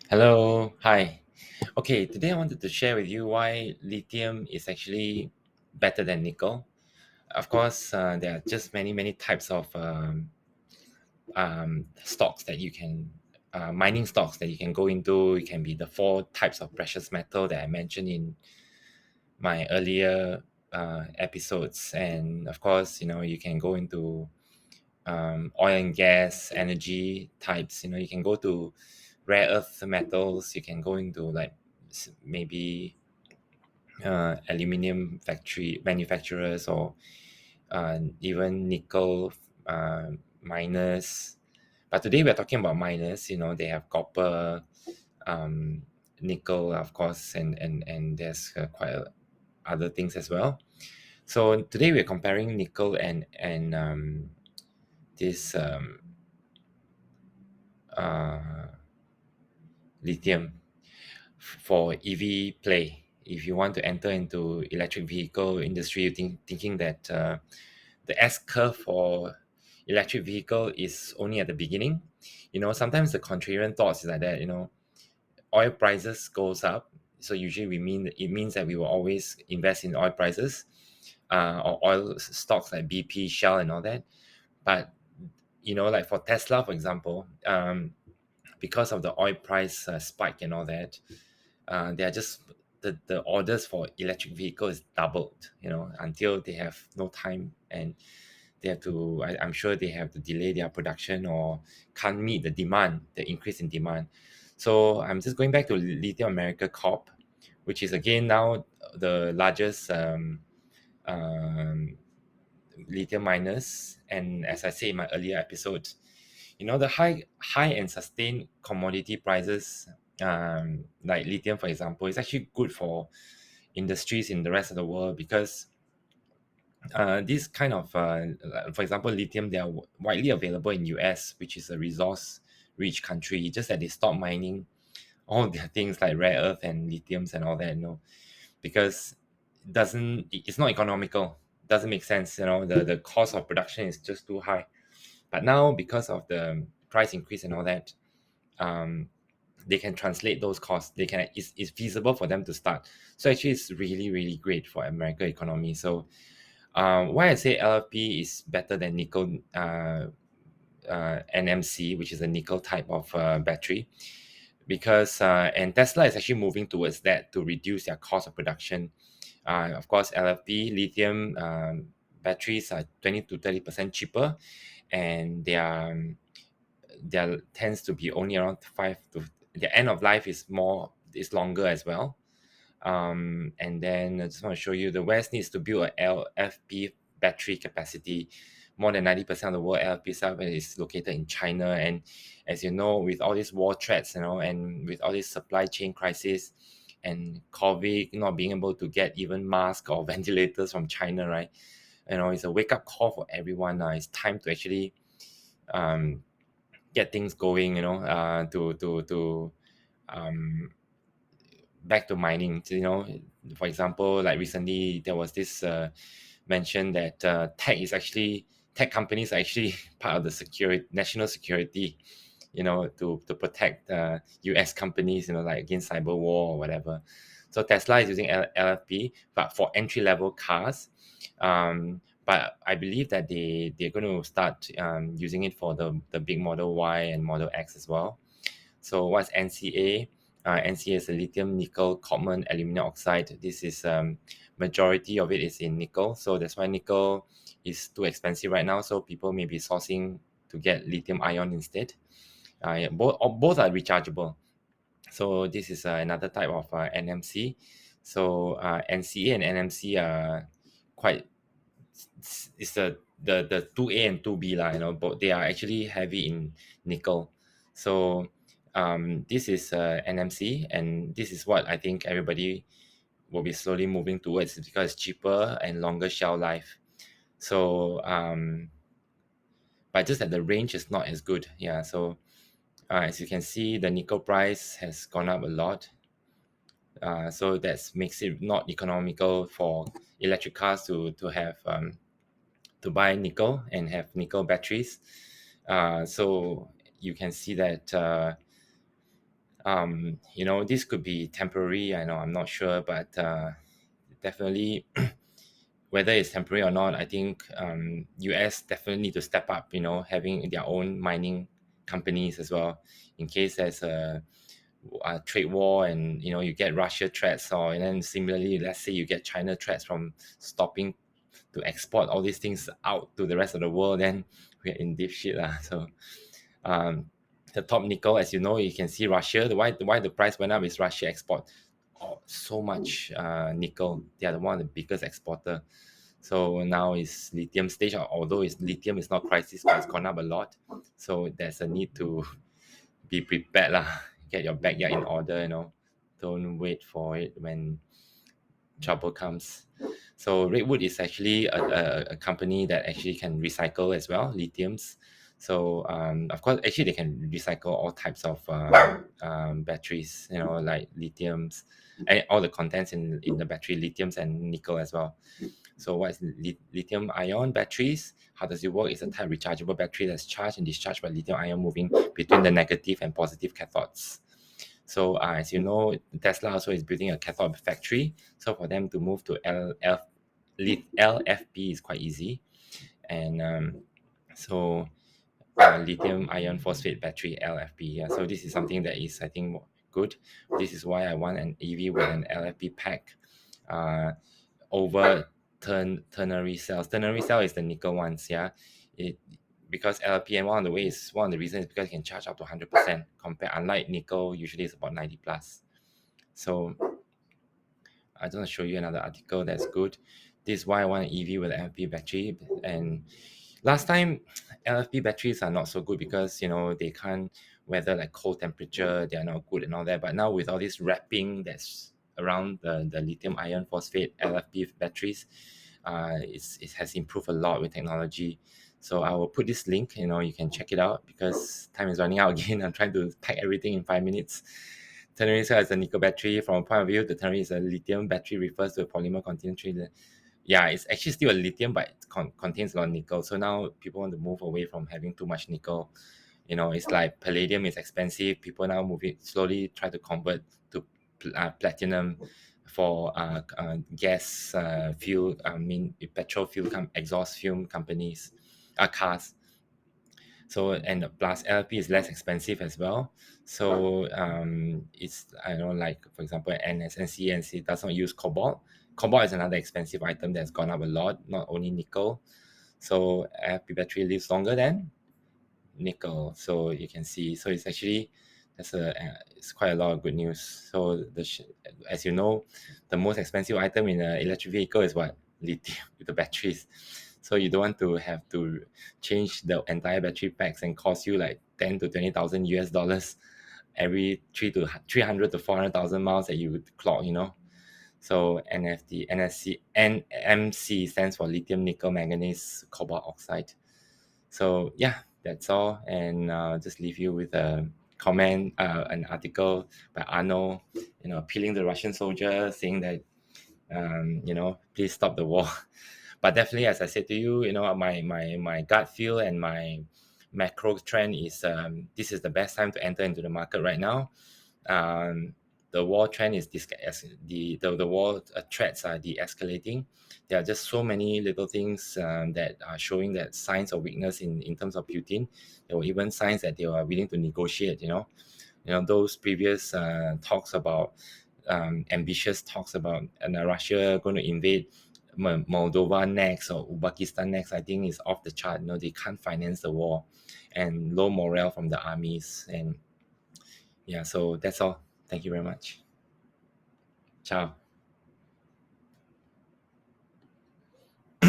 Hello, hi. Okay, today I wanted to share with you why lithium is actually better than nickel. Of course, there are just many types of stocks that you can, mining stocks that you can go into. It can be the four types of precious metal that I mentioned in my earlier episodes. And of course, you can go into oil and gas, energy types. You can go to rare earth metals. You can go into like maybe aluminium factory manufacturers or even nickel miners. But today we're talking about miners. They have copper, um, nickel, of course, and there's quite other things as well. So today we're comparing nickel and this uh, lithium for EV play. If you want to enter into electric vehicle industry, thinking that the S curve for electric vehicle is only at the beginning. Sometimes the contrarian thoughts is like that. Oil prices goes up, so usually it means that we will always invest in oil prices, or oil stocks like BP, Shell, and all that. But like for Tesla, for example, because of the oil price spike and all that, they are just the orders for electric vehicles doubled, until they have no time, and they have to I'm sure they have to delay their production or can't meet the increase in demand. So I'm just going back to Lithium America Corp, which is again now the largest um, lithium miners. And as I said in my earlier episode, the high and sustained commodity prices, like lithium, for example, is actually good for industries in the rest of the world because this kind of, for example, lithium, they are widely available in US, which is a resource-rich country. Just that they stop mining all their things like rare earth and lithiums and all that, because it's not economical. Doesn't make sense. The cost of production is just too high. But now, because of the price increase and all that, um, they can translate those costs. It's feasible for them to start. So actually, it's really really great for American economy. So why I say LFP is better than nickel, NMC, which is a nickel type of battery, because and Tesla is actually moving towards that to reduce their cost of production. Of course, LFP lithium batteries are 20 to 30% cheaper, and there tends to be only around five to the end of life is longer as well. And then I just want to show you the West needs to build a LFP battery capacity. More than 90% of the world LFP cell is located in China. And as you know, with all these war threats, and with all this supply chain crisis and COVID not being able to get even masks or ventilators from China, right? It's a wake up call for everyone. It's time to actually um, get things going, to um, back to mining. For example, like recently there was this mention that tech companies are actually part of the security, national security, to protect US companies, like against cyber war or whatever. So Tesla is using LFP, but for entry level cars. But I believe that they're going to start using it for the big Model Y and Model X as well. So what's NCA? NCA is a lithium nickel common aluminum oxide. This is majority of it is in nickel, so that's why nickel is too expensive right now. So people may be sourcing to get lithium ion instead. Yeah, both are rechargeable. So this is another type of NMC. So NCA and NMC are quite, it's the 2A and 2B lah, but they are actually heavy in nickel. So this is NMC, and this is what I think everybody will be slowly moving towards because it's cheaper and longer shelf life. So but just that the range is not as good. Yeah. So as you can see, the nickel price has gone up a lot. So that makes it not economical for electric cars to have to buy nickel and have nickel batteries. So you can see that This could be temporary. I know, I'm not sure, but definitely whether it's temporary or not, I think US definitely need to step up, having their own mining companies as well, in case there's a trade war, and you get Russia threats, and then similarly, let's say you get China threats from stopping to export all these things out to the rest of the world, then we're in deep shit lah. So um, the top nickel, as you know, you can see Russia. Why the price went up is Russia export so much nickel. They are one of the biggest exporter. So now is lithium stage, although lithium is not crisis, but it's gone up a lot. So there's a need to be prepared lah. Get your backyard in order. Don't wait for it when trouble comes. So Redwood is actually a company that actually can recycle as well, lithiums. So of course, actually they can recycle all types of batteries, like lithiums, and all the contents in the battery, lithiums and nickel as well. So what is lithium ion batteries? How does it work? It's a type of rechargeable battery that's charged and discharged by lithium ion moving between the negative and positive cathodes. So as you know, Tesla also is building a cathode factory. So for them to move to LFP is quite easy. And so lithium iron phosphate battery, LFP. Yeah. So this is something that is, I think, good. This is why I want an EV with an LFP pack over ternary cells. Ternary cell is the nickel ones. Yeah. Because LFP, and one of the reasons is because it can charge up to 100% compared, unlike nickel, usually it's about 90 plus. So I just want to show you another article that's good. This is why I want an EV with an LFP battery. And last time, LFP batteries are not so good because they can't weather like cold temperature. They are not good and all that. But now with all this wrapping that's around the lithium iron phosphate LFP batteries, it has improved a lot with technology. So I will put this link. You can check it out because time is running out again. I'm trying to pack everything in 5 minutes. Ternary cell is a nickel battery. From a point of view, the ternary is a lithium battery, refers to a polymer containing yeah, it's actually still a lithium, but it contains a lot of nickel. So now people want to move away from having too much nickel. It's like palladium is expensive. People now slowly try to convert to platinum for gas fuel. I mean, petrol fuel, exhaust fuel companies, cars. So, and plus LFP is less expensive as well. So it's, I know, like for example, NSNC does not use cobalt. Cobalt is another expensive item that's gone up a lot, not only nickel. So LFP battery lives longer than nickel. So you can see, so it's actually, it's quite a lot of good news. So as you know, the most expensive item in an electric vehicle is what? Lithium, with the batteries. So you don't want to have to change the entire battery packs and cost you like 10 to 20,000 US dollars every 300 to 400,000 miles that you would clock. So NMC stands for lithium nickel manganese cobalt oxide. So yeah, that's all, and just leave you with a comment, an article by Arno, appealing the Russian soldier, saying that please stop the war. But definitely, as I said to you, my gut feel and my macro trend is this is the best time to enter into the market right now. The war trend is the war threats are de-escalating. There are just so many little things that are showing that signs of weakness in terms of Putin. There were even signs that they were willing to negotiate. Those previous talks about ambitious talks about Russia going to invade Moldova next or Uzbekistan next, I think is off the chart. They can't finance the war, and low morale from the armies. And yeah, so that's all. Thank you very much. Ciao.